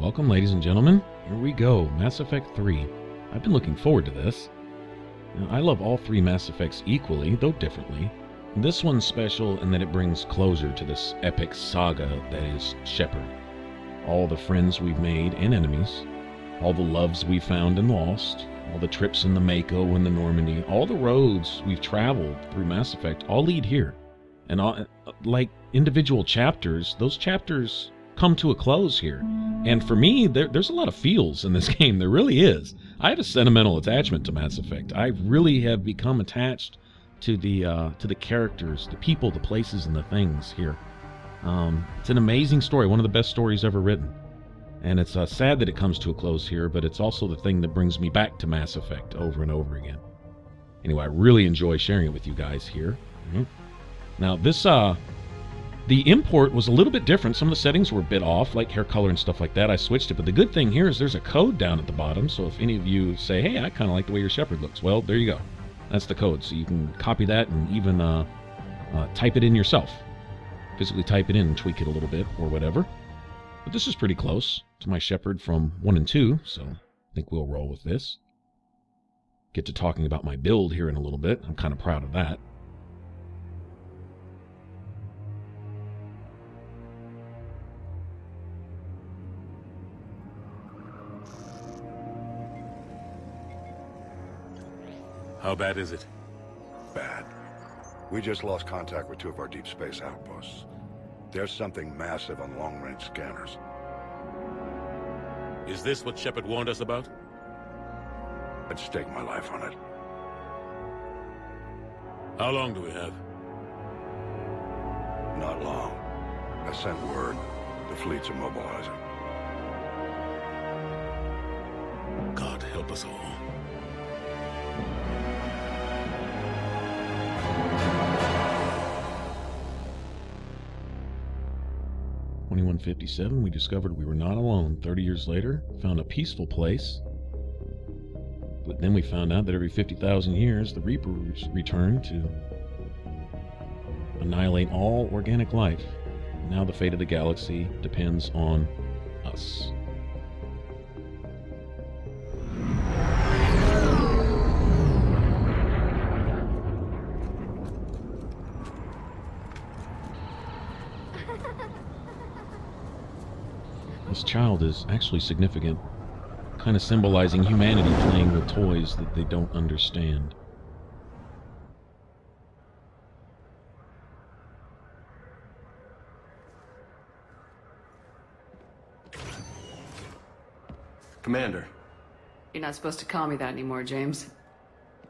Welcome, ladies and gentlemen. Here we go, Mass Effect 3. I've been looking forward to this. Now, I love all three Mass Effects equally, though differently. This one's special in that it brings closure to this epic saga that is Shepard. All the friends we've made and enemies, all the loves we found and lost, all the trips in the Mako and the Normandy, all the roads we've traveled through Mass Effect all lead here. And all, like individual chapters, those chapters come to a close here. And for me, there's a lot of feels in this game. There really is. I have a sentimental attachment to Mass Effect. I really have become attached to the characters, the people, the places, and the things here. It's an amazing story, one of the best stories ever written. And it's sad that it comes to a close here, but it's also the thing that brings me back to Mass Effect over and over again. Anyway, I really enjoy sharing it with you guys here. Now, this, the import was a little bit different. Some of the settings were a bit off, like hair color and stuff like that. I switched it, but the good thing here is there's a code down at the bottom, so if any of you say, hey, I kind of like the way your Shepard looks, well, there you go. That's the code, so you can copy that and even type it in yourself. Physically type it in and tweak it a little bit or whatever. But this is pretty close to my Shepard from 1 and 2, so I think we'll roll with this. Get to talking about my build here in a little bit. I'm kind of proud of that. How bad is it? Bad. We just lost contact with 2 of our deep space outposts. There's something massive on long-range scanners. Is this what Shepard warned us about? I'd stake my life on it. How long do we have? Not long. I sent word. The fleets are mobilizing. God help us all. We discovered we were not alone. 30 years later, found a peaceful place. But then we found out that every 50,000 years, the Reapers return to annihilate all organic life. Now the fate of the galaxy depends on us. This child is actually significant, kind of symbolizing humanity playing with toys that they don't understand. Commander. You're not supposed to call me that anymore, James.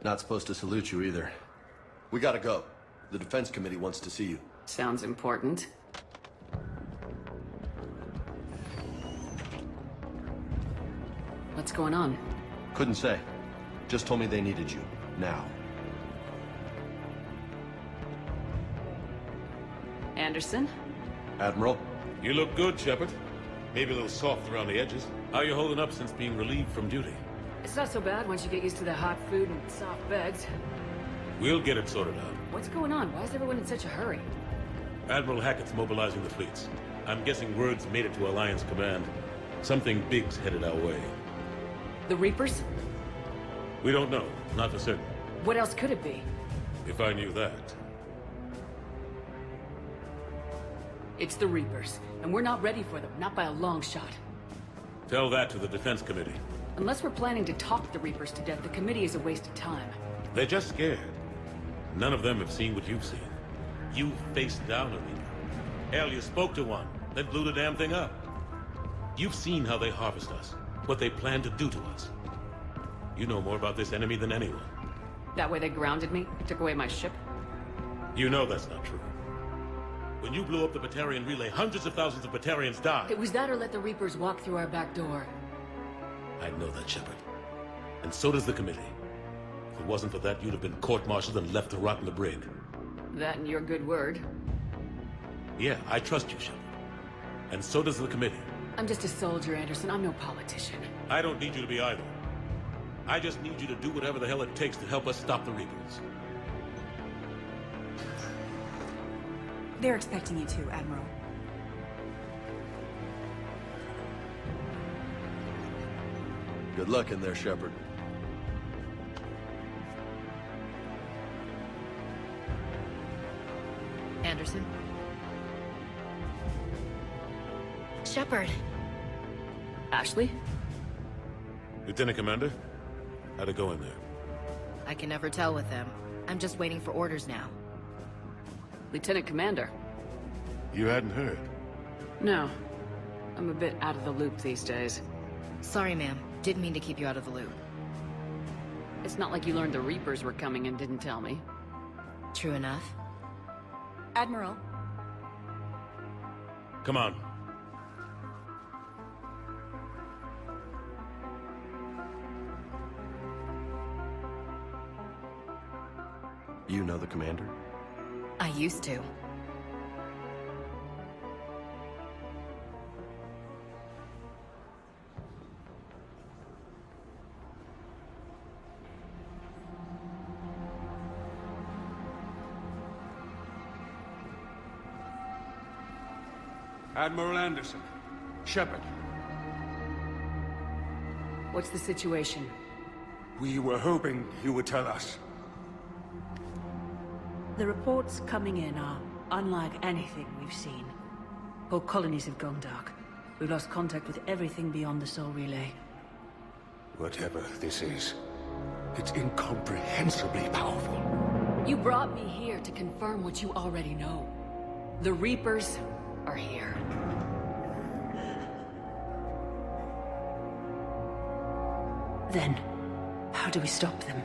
Not supposed to salute you either. We gotta go. The Defense Committee wants to see you. Sounds important. What's going on? Couldn't say. Just told me they needed you. Now. Anderson? Admiral? You look good, Shepard. Maybe a little soft around the edges. How you holding up since being relieved from duty? It's not so bad once you get used to the hot food and soft beds. We'll get it sorted out. What's going on? Why is everyone in such a hurry? Admiral Hackett's mobilizing the fleets. I'm guessing word's made it to Alliance Command. Something big's headed our way. The Reapers? We don't know. Not for certain. What else could it be? If I knew that. It's the Reapers, and we're not ready for them, not by a long shot. Tell that to the Defense Committee. Unless we're planning to talk the Reapers to death, the committee is a waste of time. They're just scared. None of them have seen what you've seen. You faced down a Reaper. Hell, you spoke to one, then blew the damn thing up. You've seen how they harvest us, what they plan to do to us. You know more about this enemy than anyone. That way they grounded me, took away my ship. You know that's not true. When you blew up the Batarian relay, hundreds of thousands of Batarians died. It was that or let the Reapers walk through our back door. I know that, Shepard. And so does the committee. If it wasn't for that, you'd have been court-martialed and left to rot in the brig. That and your good word. Yeah, I trust you, Shepard. And so does the committee. I'm just a soldier, Anderson. I'm no politician. I don't need you to be either. I just need you to do whatever the hell it takes to help us stop the Reapers. They're expecting you to, Admiral. Good luck in there, Shepard. Anderson? Shepard. Ashley? Lieutenant Commander? How'd it go in there? I can never tell with them. I'm just waiting for orders now. Lieutenant Commander? You hadn't heard. No. I'm a bit out of the loop these days. Sorry, ma'am. Didn't mean to keep you out of the loop. It's not like you learned the Reapers were coming and didn't tell me. True enough. Admiral. Come on. You know the commander? I used to. Admiral Anderson. Shepard. What's the situation? We were hoping you would tell us. The reports coming in are unlike anything we've seen. Whole colonies have gone dark. We've lost contact with everything beyond the Soul Relay. Whatever this is, it's incomprehensibly powerful. You brought me here to confirm what you already know. The Reapers are here. Then, how do we stop them?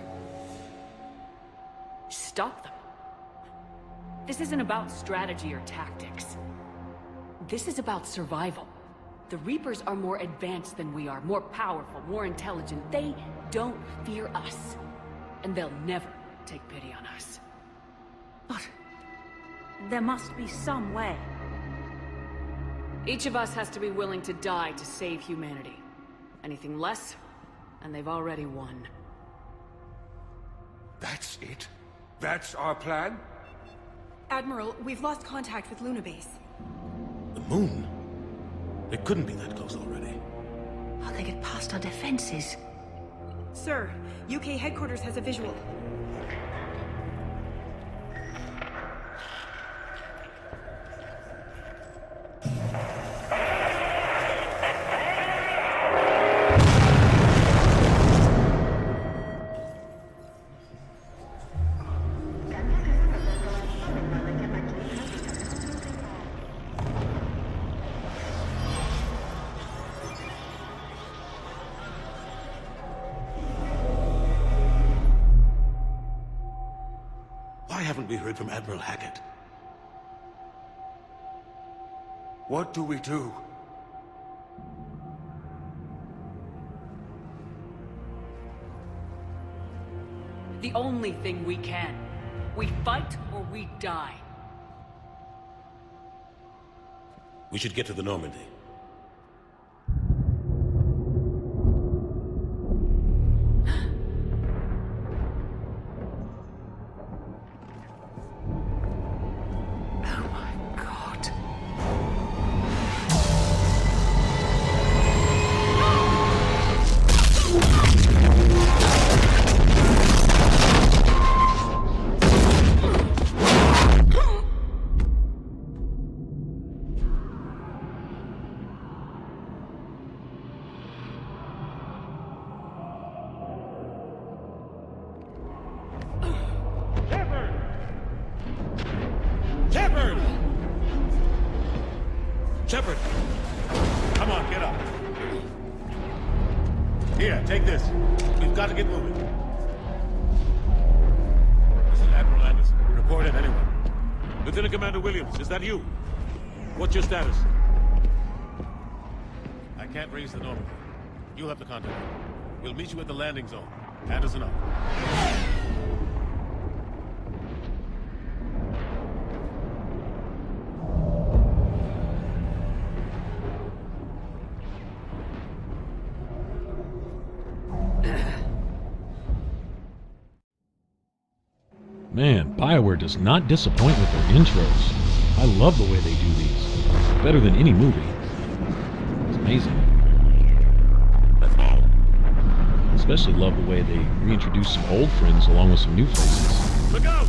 Stop them. This isn't about strategy or tactics. This is about survival. The Reapers are more advanced than we are, more powerful, more intelligent. They don't fear us. And they'll never take pity on us. But there must be some way. Each of us has to be willing to die to save humanity. Anything less, and they've already won. That's it? That's our plan? Admiral, we've lost contact with Luna Base. The moon? It couldn't be that close already. How they get past our defenses? Sir, UK headquarters has a visual. Why haven't we heard from Admiral Hackett? What do we do? The only thing we can. We fight or we die. We should get to the Normandy. Oh my god. Shepard! Shepard! Come on, get up. Here, take this. We've got to get moving. This is Admiral Anderson. Report it, anyone. Lieutenant Commander Williams, is that you? What's your status? I can't raise the Normandy. You'll have to contact me. We'll meet you at the landing zone. Anderson up. Man, BioWare does not disappoint with their intros. I love the way they do these. Better than any movie. It's amazing. Let's go. especially love the way they reintroduce some old friends along with some new faces. Look out!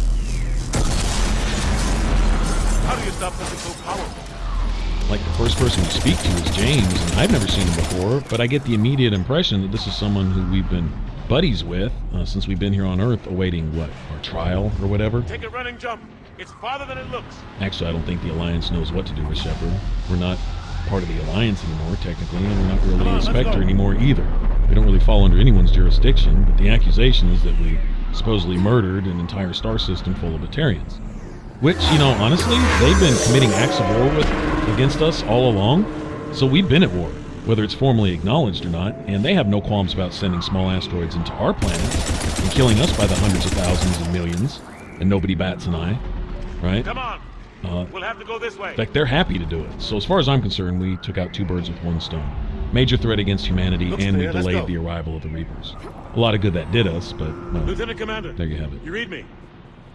How do you stop something so powerful? Like, the first person we speak to is James, and I've never seen him before, but I get the immediate impression that this is someone who we've been buddies with since we've been here on Earth awaiting, what, our trial or whatever? Take a running jump. It's farther than it looks. Actually, I don't think the Alliance knows what to do with Shepard. We're not part of the Alliance anymore, technically, and we're not really a Spectre anymore either. We don't really fall under anyone's jurisdiction, but the accusation is that we supposedly murdered an entire star system full of Batarians. Which, you know, honestly, they've been committing acts of war against us all along, so we've been at war, whether it's formally acknowledged or not, and they have no qualms about sending small asteroids into our planet and killing us by the hundreds of thousands and millions, and nobody bats an eye, right? Come on. We'll have to go this way. In fact, they're happy to do it. So as far as I'm concerned, we took out two birds with one stone. Major threat against humanity, and we delayed the arrival of the Reapers. A lot of good that did us, but, well, Lieutenant Commander. there you have it. You read me.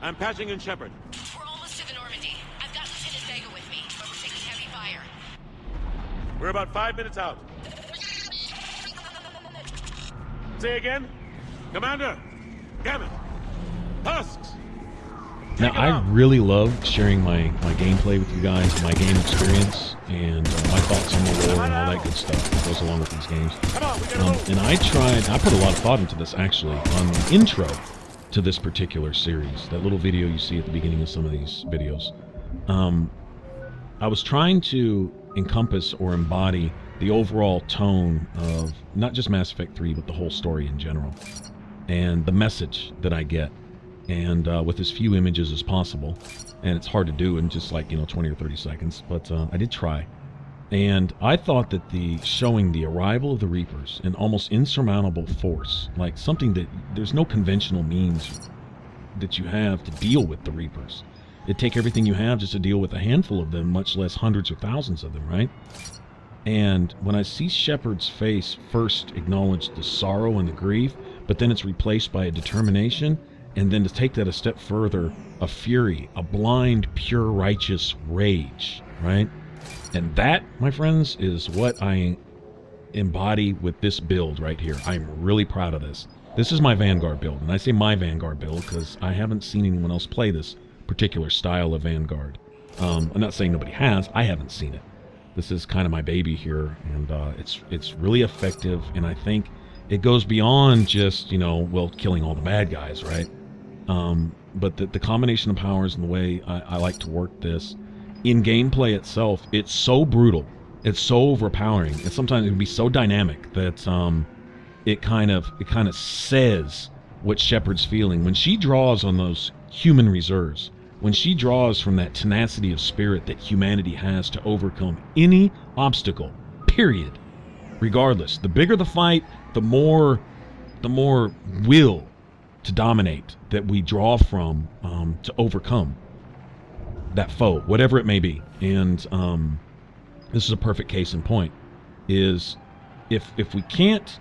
I'm patching in Shepard. We're almost to the Normandy. I've got Lieutenant Vega with me, but we're taking heavy fire. We're about 5 minutes out. Say again? Commander! Damn it! Husks! Now, I really love sharing my gameplay with you guys, my game experience, and my thoughts on the lore and all that good stuff that goes along with these games. Come on, we gotta move. And I put a lot of thought into this, actually, on the intro to this particular series, that little video you see at the beginning of some of these videos. I was trying to encompass or embody the overall tone of not just Mass Effect 3, but the whole story in general, and the message that I get, and with as few images as possible. And it's hard to do in just, like, 20 or 30 seconds, but I did try. And I thought that showing the arrival of the Reapers, an almost insurmountable force, like something that there's no conventional means that you have to deal with the Reapers. It'd take everything you have just to deal with a handful of them, much less hundreds or thousands of them, right? And when I see Shepard's face first acknowledge the sorrow and the grief, but then it's replaced by a determination, and then to take that a step further, a fury, a blind, pure, righteous rage, right? And that, my friends, is what I embody with this build right here. I'm really proud of this. This is my Vanguard build, and I say my Vanguard build because I haven't seen anyone else play this particular style of Vanguard. I'm not saying nobody has. I haven't seen it. This is kind of my baby here, and it's really effective, and I think it goes beyond just, killing all the bad guys, right? But the combination of powers and the way I like to work this, in gameplay itself, it's so brutal, it's so overpowering, and sometimes it can be so dynamic that it kind of says what Shepard's feeling. When she draws on those human reserves, when she draws from that tenacity of spirit that humanity has to overcome any obstacle, period, regardless. The bigger the fight, the more will to dominate that we draw from to overcome that foe, whatever it may be. And this is a perfect case in point, is if we can't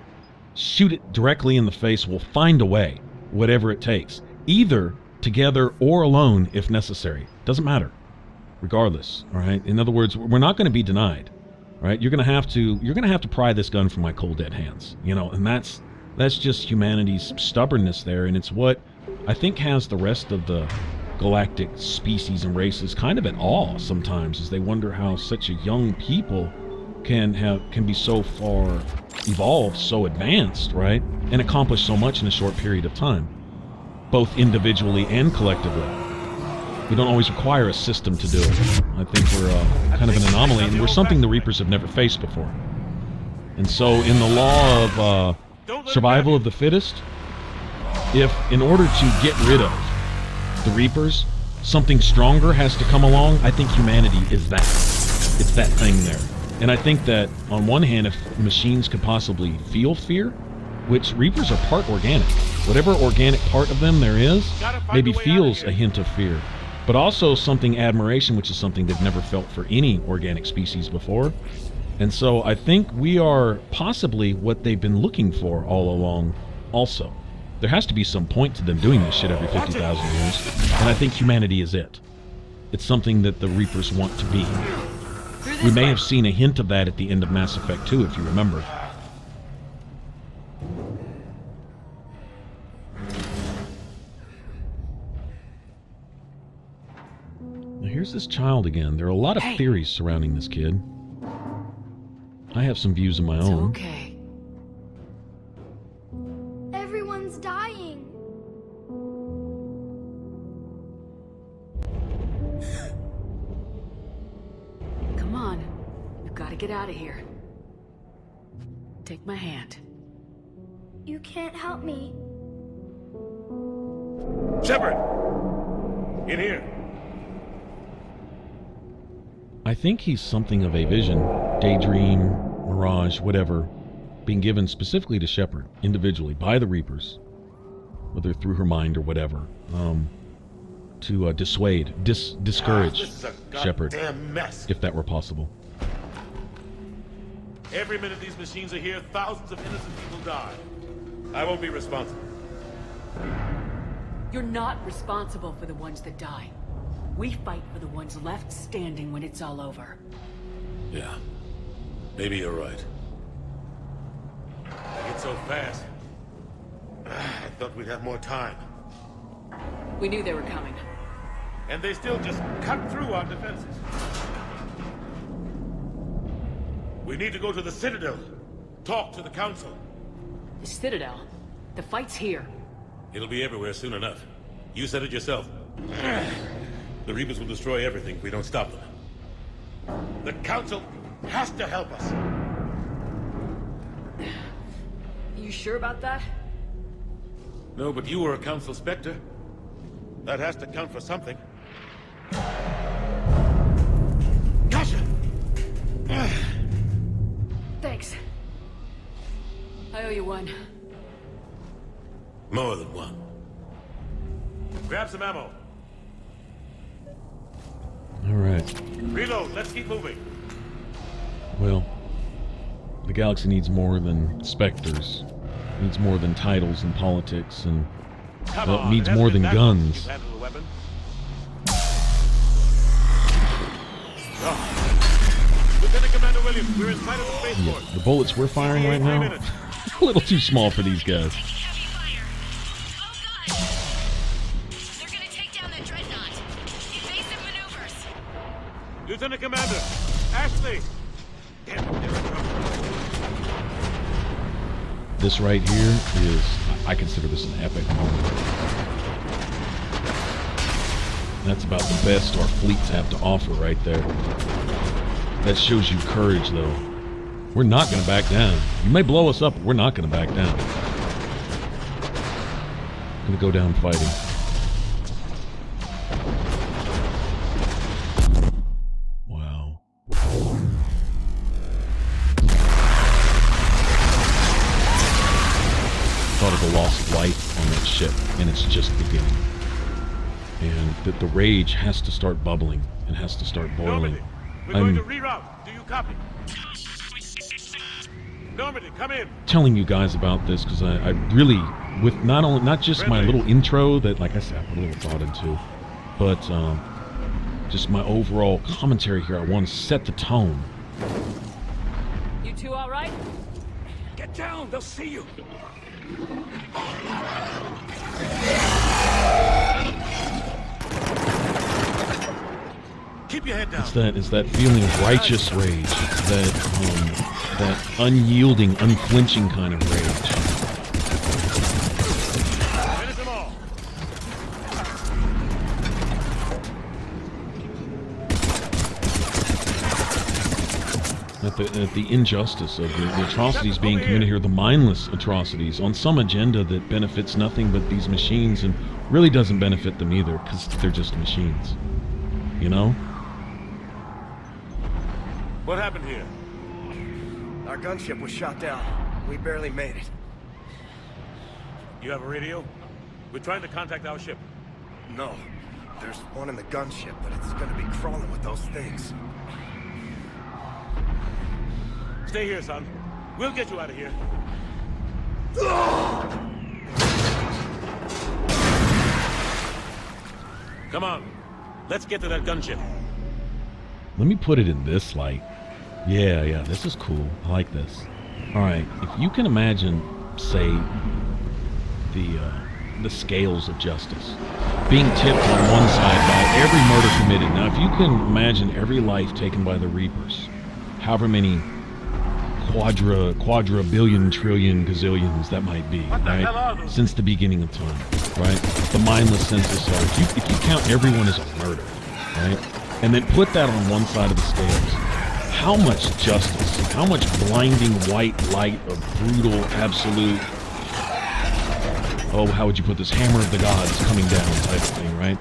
shoot it directly in the face, we'll find a way, whatever it takes, either together or alone if necessary. Doesn't matter, regardless. All right. In other words, we're not going to be denied. Right. You're going to have to pry this gun from my cold dead hands. And that's just humanity's stubbornness there, and it's what I think has the rest of the galactic species and races kind of at awe sometimes, as they wonder how such a young people can be so far evolved, so advanced, right, and accomplish so much in a short period of time, both individually and collectively. We don't always require a system to do it. I think we're kind of an anomaly, and we're something the Reapers have never faced before. And so in the law of survival of the fittest, if in order to get rid of the Reapers, something stronger has to come along, I think humanity is that. It's that thing there. And I think that, on one hand, if machines could possibly feel fear, which Reapers are part organic, whatever organic part of them there is, maybe feels a hint of fear, but also something admiration, which is something they've never felt for any organic species before. And so I think we are possibly what they've been looking for all along also. There has to be some point to them doing this shit every 50,000 years, and I think humanity is it. It's something that the Reapers want to be. We may have seen a hint of that at the end of Mass Effect 2, if you remember. here's this child again. There are a lot of theories surrounding this kid. I have some views of my own. Okay. Everyone's dying. Come on. We've got to get out of here. Take my hand. You can't help me. Shepard! In here. I think he's something of a vision, daydream, mirage, whatever, being given specifically to Shepard, individually, by the Reapers, whether through her mind or whatever, to dissuade, discourage This is a Shepard, goddamn mess. if that were possible. Every minute these machines are here, thousands of innocent people die. I won't be responsible. You're not responsible for the ones that die. We fight for the ones left standing when it's all over. Yeah. Maybe you're right. They get so fast. I thought we'd have more time. We knew they were coming. And they still just cut through our defenses. We need to go to the Citadel. Talk to the Council. The Citadel. The fight's here. It'll be everywhere soon enough. You said it yourself. The Reapers will destroy everything if we don't stop them. The Council has to help us. You sure about that? No, but you were a Council Spectre. That has to count for something. Gotcha! Thanks. I owe you one. More than one. Grab some ammo. All right. Reload. Let's keep moving. Well, the galaxy needs more than specters. It needs more than titles and politics, and Come well, it on, needs hasn't more been than that long guns. since you've handled a weapon. Oh. Lieutenant Commander Williams, we're inside of the spaceport. Yeah, the bullets we're firing right now, a little too small for these guys. Heavy fire. Oh god. They're gonna take down that dreadnought. Evasive maneuvers. Lieutenant Commander, Ashley. Damn it, they're in trouble. This right here is, I consider this an epic moment. That's about the best our fleets have to offer right there. That shows you courage, though. We're not going to back down. You may blow us up, but we're not going to back down. Going to go down fighting. Wow. Thought of the loss of life on that ship, and it's just beginning. And that the rage has to start bubbling and has to start boiling. Normandy, we're going to reroute. Do you copy? Normandy, come in. Telling you guys about this because I really, with not just my little intro that, like I said, I put a little thought into, but just my overall commentary here. I want to set the tone. You two all right? Get down, they'll see you. Keep your head down. It's that feeling of righteous rage. It's that unyielding, unflinching kind of rage. Finish them all. At the injustice of the atrocities being committed here, the mindless atrocities on some agenda that benefits nothing but these machines and really doesn't benefit them either because they're just machines. You know? What happened here? Our gunship was shot down. We barely made it. You have a radio? We're trying to contact our ship. No. There's one in the gunship, but it's gonna be crawling with those things. Stay here, son. We'll get you out of here. Come on. Let's get to that gunship. Let me put it in this light. Yeah, this is cool. I like this. Alright, if you can imagine, say, the the scales of justice. Being tipped on one side by every murder committed. Now, if you can imagine every life taken by the Reapers, however many quadra billion trillion gazillions that might be, right? Since the beginning of time, right? The mindless sense of self. If you count everyone as a murder, right? And then put that on one side of the scales, how much justice, how much blinding white light of brutal, absolute, oh, how would you put this, hammer of the gods coming down type of thing, right?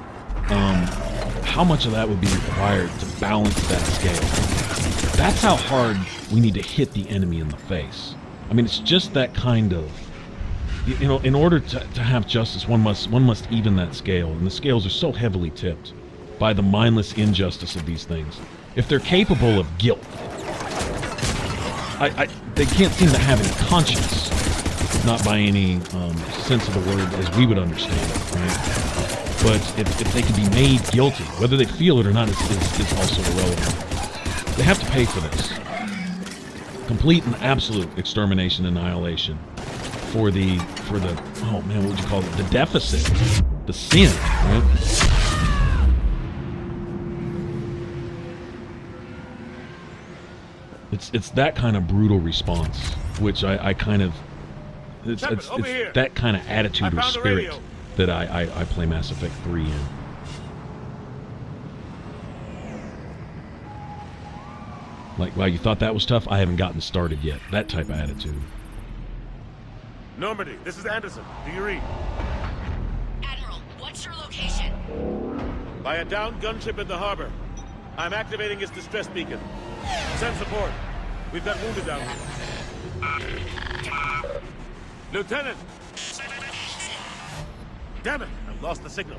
How much of that would be required to balance that scale? That's how hard we need to hit the enemy in the face. I mean, it's just that kind of, you know, in order to have justice, one must even that scale, and the scales are so heavily tipped by the mindless injustice of these things. If they're capable of guilt, they can't seem to have any conscience, not by any sense of the word as we would understand it, right? But if they can be made guilty, whether they feel it or not is also irrelevant. They have to pay for this. Complete and absolute extermination, annihilation. For the, oh man, what would you call it? The deficit, the sin, right? It's that kind of brutal response, which I kind of, it's that kind of attitude or spirit that I play Mass Effect 3 in. Like, wow, you thought that was tough? I haven't gotten started yet. That type of attitude. Normandy, this is Anderson. Do you read? Admiral, what's your location? By a downed gunship in the harbor. I'm activating its distress beacon. Send support. We've got wounded down here. Lieutenant! Damn it! I lost the signal.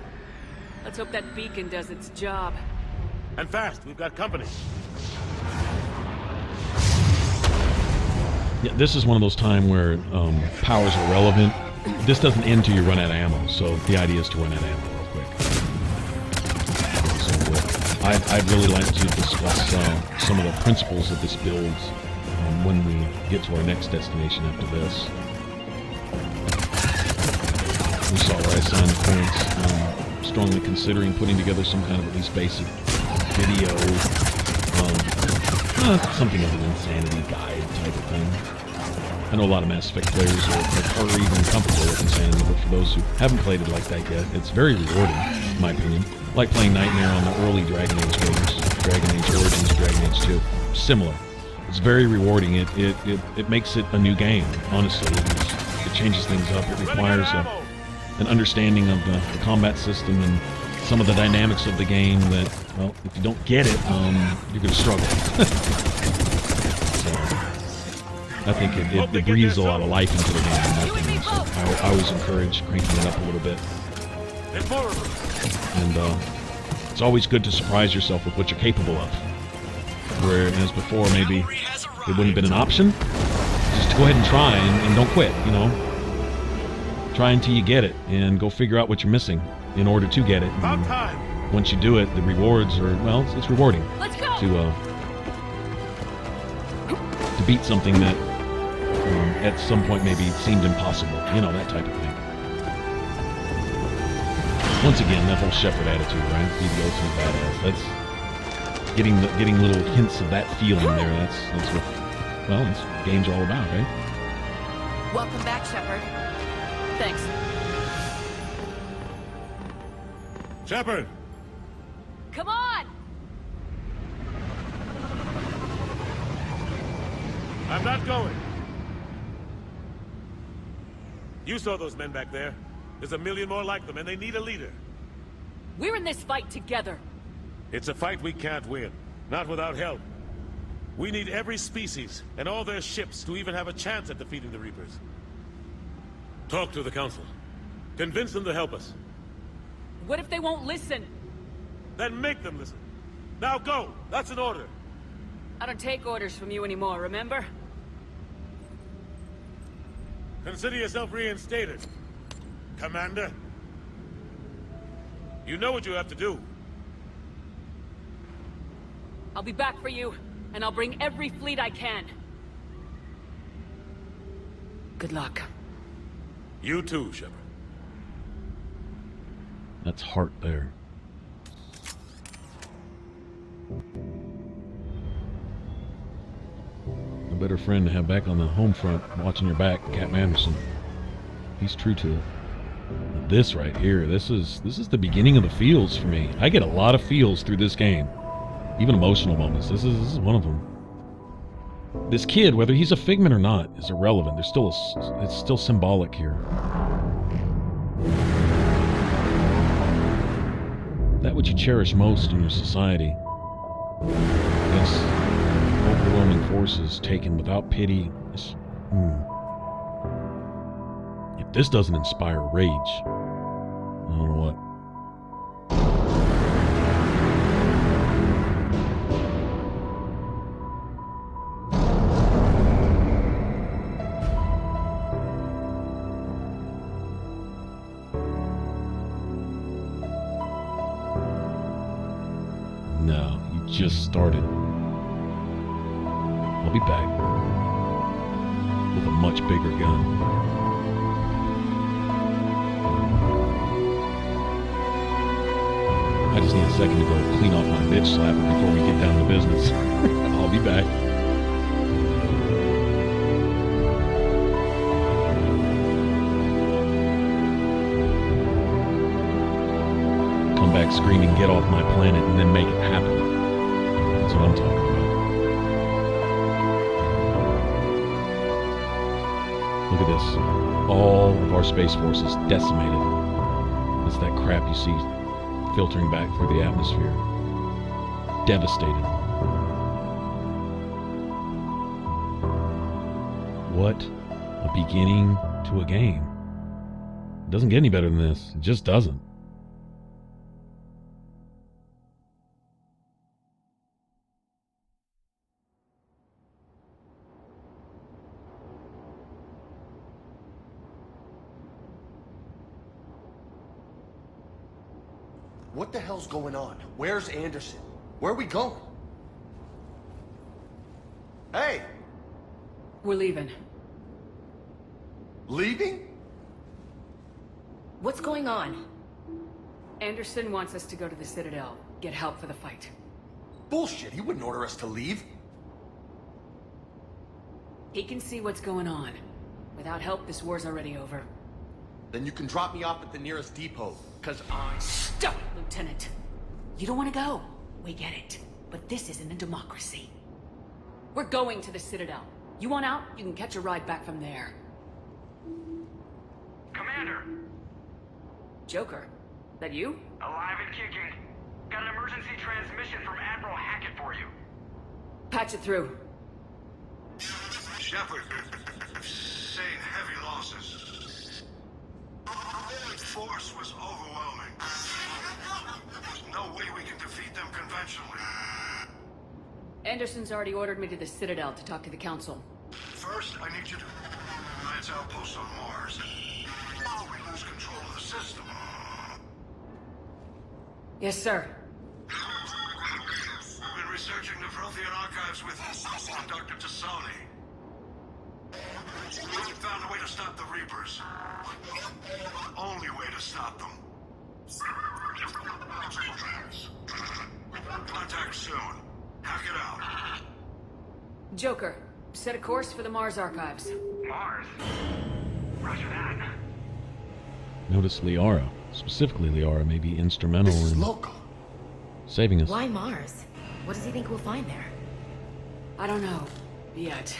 Let's hope that beacon does its job. And fast. We've got company. Yeah, this is one of those times where powers are relevant. This doesn't end till you run out of ammo, so the idea is to run out of ammo real quick. So I'd really like to discuss some of the principles of this build when we get to our next destination after this. We saw where I signed the points, strongly considering putting together some kind of at least basic video, something of an insanity guide type of thing. I know a lot of Mass Effect players are even comfortable with insanity, but for those who haven't played it like that yet, it's very rewarding, in my opinion. Like playing Nightmare on the early Dragon Age games, Dragon Age Origins, Dragon Age 2. Similar. It's very rewarding. It makes it a new game, honestly. It changes things up. It requires an understanding of the combat system and some of the dynamics of the game that, well, if you don't get it, you're going to struggle. So, I think it breathes a lot of life into the game, in my opinion. So I always encourage cranking it up a little bit. And it's always good to surprise yourself with what you're capable of. Whereas before, maybe it wouldn't have been an option. Just go ahead and try and don't quit, you know. Try until you get it and go figure out what you're missing in order to get it. About time. Once you do it, the rewards are, well, it's rewarding. Let's go. To beat something that at some point maybe seemed impossible. You know, that type of thing. Once again, that whole Shepard attitude, right? Be the ultimate badass. That's getting little hints of that feeling there. That's what, well, that's what the game's all about, right? Welcome back, Shepard. Thanks. Shepard! Come on! I'm not going. You saw those men back there. There's a million more like them, and they need a leader. We're in this fight together. It's a fight we can't win. Not without help. We need every species and all their ships to even have a chance at defeating the Reapers. Talk to the Council. Convince them to help us. What if they won't listen? Then make them listen. Now go! That's an order. I don't take orders from you anymore, remember? Consider yourself reinstated, Commander. You know what you have to do. I'll be back for you, and I'll bring every fleet I can. Good luck. You too, Shepard. That's heart there. A better friend to have back on the home front, watching your back, Captain Anderson. He's true to it. This right here, this is the beginning of the feels for me. I get a lot of feels through this game, even emotional moments. This is one of them. This kid, whether he's a figment or not, is irrelevant. There's still it's still symbolic here. That which you cherish most in your society. This overwhelming forces taken without pity. If this doesn't inspire rage, I don't know what. No, you just started. I'll be back with a much bigger gun. I just need a second to go clean off my bitch slapper before we get down to business. I'll be back. Come back screaming, get off my planet, and then make it happen. That's what I'm talking about. Look at this. All of our Space Force is decimated. That's that crap you see filtering back through the atmosphere. Devastated. What a beginning to a game. It doesn't get any better than this. It just doesn't. What the hell's going on? Where's Anderson? Where are we going? Hey! We're leaving. Leaving? What's going on? Anderson wants us to go to the Citadel, get help for the fight. Bullshit, he wouldn't order us to leave. He can see what's going on. Without help, this war's already over. Then you can drop me off at the nearest depot, cause I... Stop it, Lieutenant! You don't want to go. We get it. But this isn't a democracy. We're going to the Citadel. You want out? You can catch a ride back from there. Commander! Joker, that you? Alive and kicking. Got an emergency transmission from Admiral Hackett for you. Patch it through. Shepard, saying heavy losses. The force was overwhelming. There's no way we can defeat them conventionally. Anderson's already ordered me to the Citadel to talk to the Council. First, I need you to Alliance outpost on Mars. Before we lose control of the system. Yes, sir. We've been researching the Prothean archives with Dr. Tassoni. We found a way to stop the Reapers. The only way to stop them. Contact soon. Hack it out. Joker, set a course for the Mars archives. Mars? Roger that. Notice Liara, specifically Liara, may be instrumental in saving us. Why Mars? What does he think we'll find there? I don't know. Yet.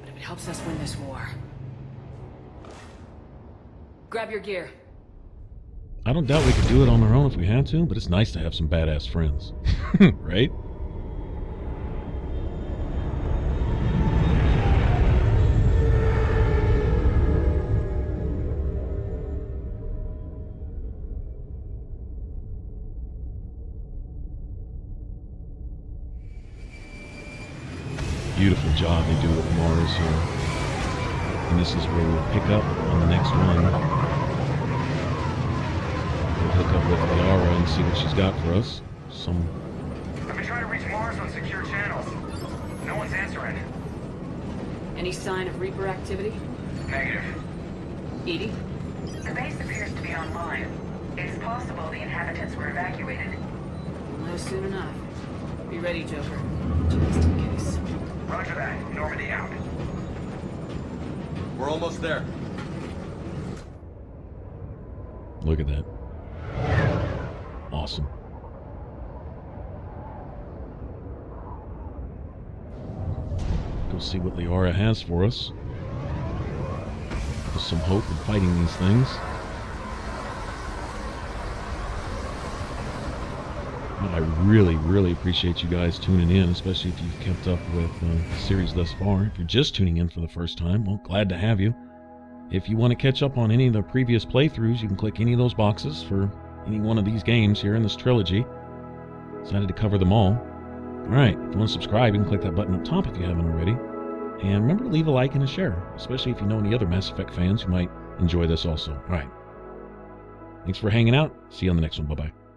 But if it helps us win this war. Grab your gear. I don't doubt we could do it on our own if we had to, but it's nice to have some badass friends. Right? Beautiful job they do with Mars here. And this is where we'll pick up on the next one. We'll hook up with Liara and see what she's got for us. I've been trying to reach Mars on secure channels. No one's answering. Any sign of Reaper activity? Negative. EDI? The base appears to be online. It's possible the inhabitants were evacuated. No, soon enough. Be ready, Joker. Just in case. Roger that. Normandy out. We're almost there. Look at that. Awesome. Go see what Liara has for us. There's some hope in fighting these things. But I really, really appreciate you guys tuning in, especially if you've kept up with the series thus far. If you're just tuning in for the first time, well, glad to have you. If you want to catch up on any of the previous playthroughs, you can click any of those boxes for any one of these games here in this trilogy. Decided to cover them all. Alright, if you want to subscribe, you can click that button up top if you haven't already. And remember to leave a like and a share, especially if you know any other Mass Effect fans who might enjoy this also. Alright. Thanks for hanging out. See you on the next one. Bye-bye.